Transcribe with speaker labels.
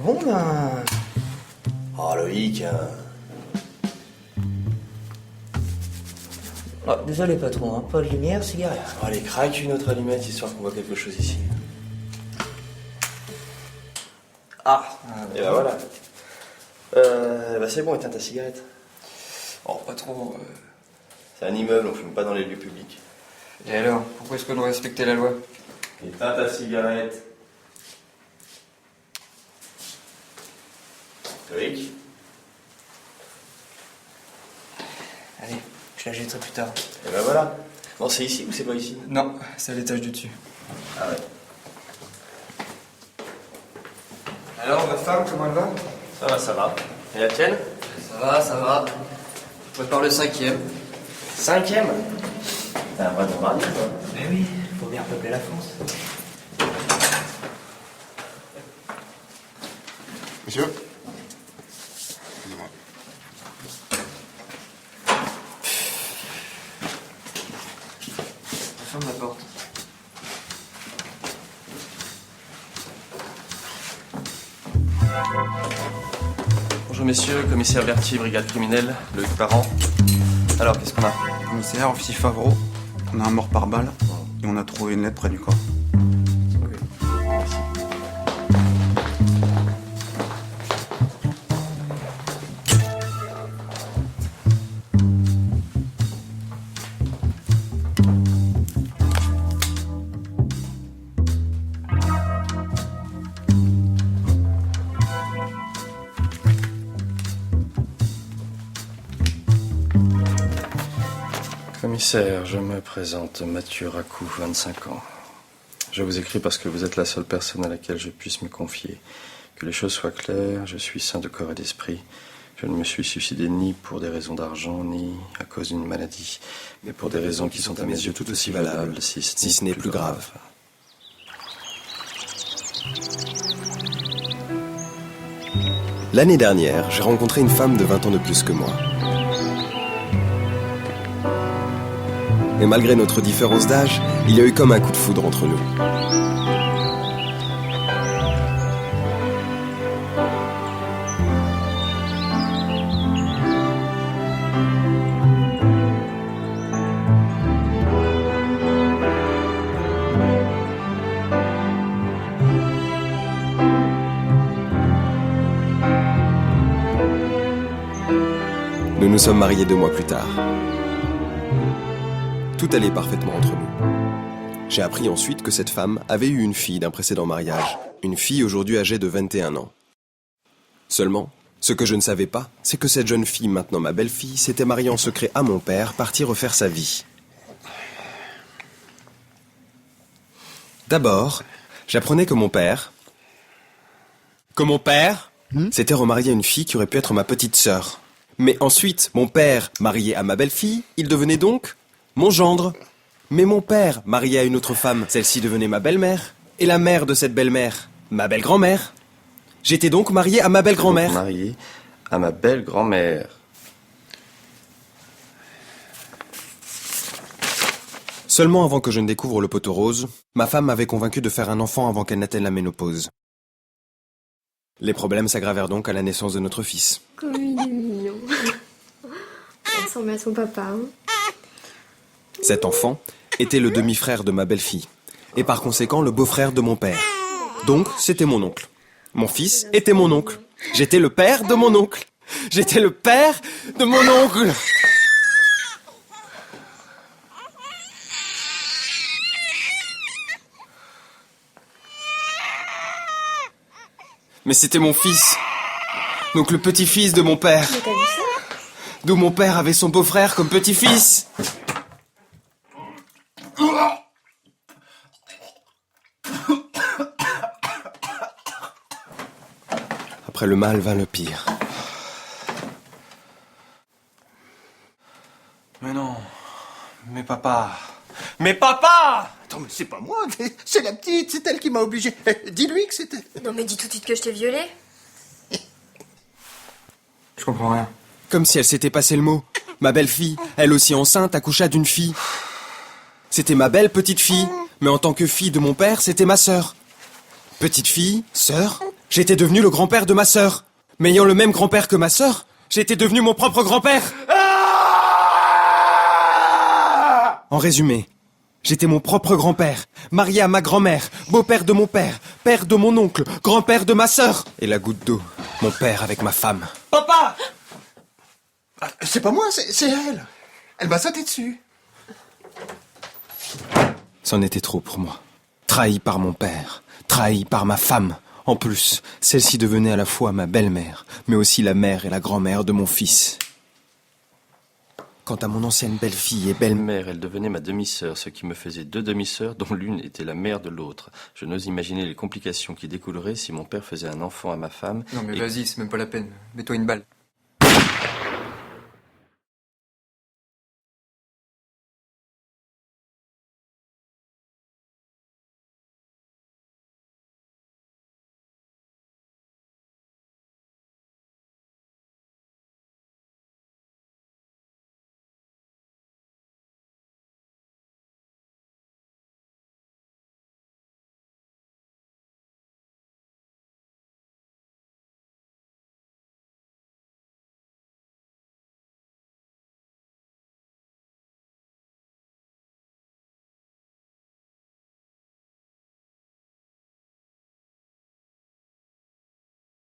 Speaker 1: Bon, ben...
Speaker 2: Oh, Loïc,
Speaker 1: Oh, désolé, patron, hein. Pas de lumière, cigarette.
Speaker 2: Oh, allez, craque une autre allumette, histoire qu'on voit quelque chose ici. Ah, et ben voilà. Bah c'est bon, éteins ta cigarette.
Speaker 3: Oh, patron,
Speaker 2: C'est un immeuble, on fume pas dans les lieux publics.
Speaker 3: Et alors, pourquoi est-ce qu'on doit respecter la loi?
Speaker 2: Éteins ta cigarette. Loïc?
Speaker 1: Allez, je la jetterai plus tard.
Speaker 2: Et ben voilà. Bon, c'est ici ou c'est pas ici?
Speaker 3: Non, c'est à l'étage du dessus.
Speaker 2: Ah ouais.
Speaker 3: Alors, ma femme, comment elle va?
Speaker 2: Ça va, ça va. Et la tienne?
Speaker 3: Ça va, ça va. Je prépare le 5e.
Speaker 2: 5e? T'as un vrai bon mari, toi.
Speaker 1: Mais oui, faut bien peupler la France.
Speaker 4: Monsieur? Excusez-moi.
Speaker 3: Ferme la porte.
Speaker 2: Bonjour messieurs, commissaire Berthier, brigade criminelle, Loïc Parent. Alors, qu'est-ce qu'on a?
Speaker 4: Commissaire, officier Favreau, on a un mort par balle et on a trouvé une lettre près du corps.
Speaker 2: Ok, merci. Commissaire, je me présente, Mathieu Racou, 25 ans. Je vous écris parce que vous êtes la seule personne à laquelle je puisse me confier. Que les choses soient claires, je suis sain de corps et d'esprit. Je ne me suis suicidé ni pour des raisons d'argent, ni à cause d'une maladie, mais pour des raisons qui sont à mes yeux tout aussi valables, si ce n'est plus grave.
Speaker 5: L'année dernière, j'ai rencontré une femme de 20 ans de plus que moi. Et malgré notre différence d'âge, il y a eu comme un coup de foudre entre nous. Nous nous sommes mariés 2 mois plus tard. Tout allait parfaitement entre nous. J'ai appris ensuite que cette femme avait eu une fille d'un précédent mariage, une fille aujourd'hui âgée de 21 ans. Seulement, ce que je ne savais pas, c'est que cette jeune fille, maintenant ma belle-fille, s'était mariée en secret à mon père, partie refaire sa vie. D'abord, j'apprenais que mon père s'était remarié à une fille qui aurait pu être ma petite sœur. Mais ensuite, mon père, marié à ma belle-fille, il devenait donc mon gendre. Mais mon père, marié à une autre femme, celle-ci devenait ma belle-mère. Et la mère de cette belle-mère, ma belle-grand-mère. J'étais donc marié à ma belle-grand-mère.
Speaker 2: Marié à ma belle-grand-mère.
Speaker 5: Seulement avant que je ne découvre le poteau rose, ma femme m'avait convaincu de faire un enfant avant qu'elle n'atteigne la ménopause. Les problèmes s'aggravèrent donc à la naissance de notre fils.
Speaker 6: Comme il est mignon. Il ressemble à son papa. Hein.
Speaker 5: Cet enfant était le demi-frère de ma belle-fille, et par conséquent le beau-frère de mon père. Donc, c'était mon oncle. Mon fils était mon oncle. J'étais le père de mon oncle. J'étais le père de mon oncle. Mais c'était mon fils. Donc le petit-fils de mon père.
Speaker 6: Mais t'as vu ça?
Speaker 5: D'où mon père avait son beau-frère comme petit-fils. Après le mal vint le pire.
Speaker 4: Mais non, mais papa... Mais papa!
Speaker 7: Attends, mais c'est pas moi, c'est la petite, c'est elle qui m'a obligé. Dis-lui que c'était...
Speaker 6: Non mais dis tout de suite que je t'ai violée.
Speaker 3: Je comprends rien.
Speaker 5: Comme si elle s'était passé le mot. Ma belle-fille, elle aussi enceinte, accoucha d'une fille. C'était ma belle petite fille, mais en tant que fille de mon père, c'était ma sœur. Petite fille, sœur, J'étais devenu le grand-père de ma sœur. Mais ayant le même grand-père que ma sœur, j'étais devenu mon propre grand-père. En résumé, j'étais mon propre grand-père, marié à ma grand-mère, beau-père de mon père, père de mon oncle, grand-père de ma sœur. Et la goutte d'eau, mon père avec ma femme.
Speaker 7: Papa! C'est pas moi, c'est elle. Elle m'a sauté dessus.
Speaker 5: C'en était trop pour moi. Trahi par mon père, trahi par ma femme. En plus, celle-ci devenait à la fois ma belle-mère, mais aussi la mère et la grand-mère de mon fils. Quant à mon ancienne belle-fille et belle-mère,
Speaker 2: Mère, elle devenait ma demi-sœur, ce qui me faisait 2 demi-sœurs dont l'une était la mère de l'autre. Je n'ose imaginer les complications qui découleraient si mon père faisait un enfant à ma femme.
Speaker 3: Non mais
Speaker 2: et-
Speaker 3: vas-y, c'est même pas la peine. Mets-toi une balle.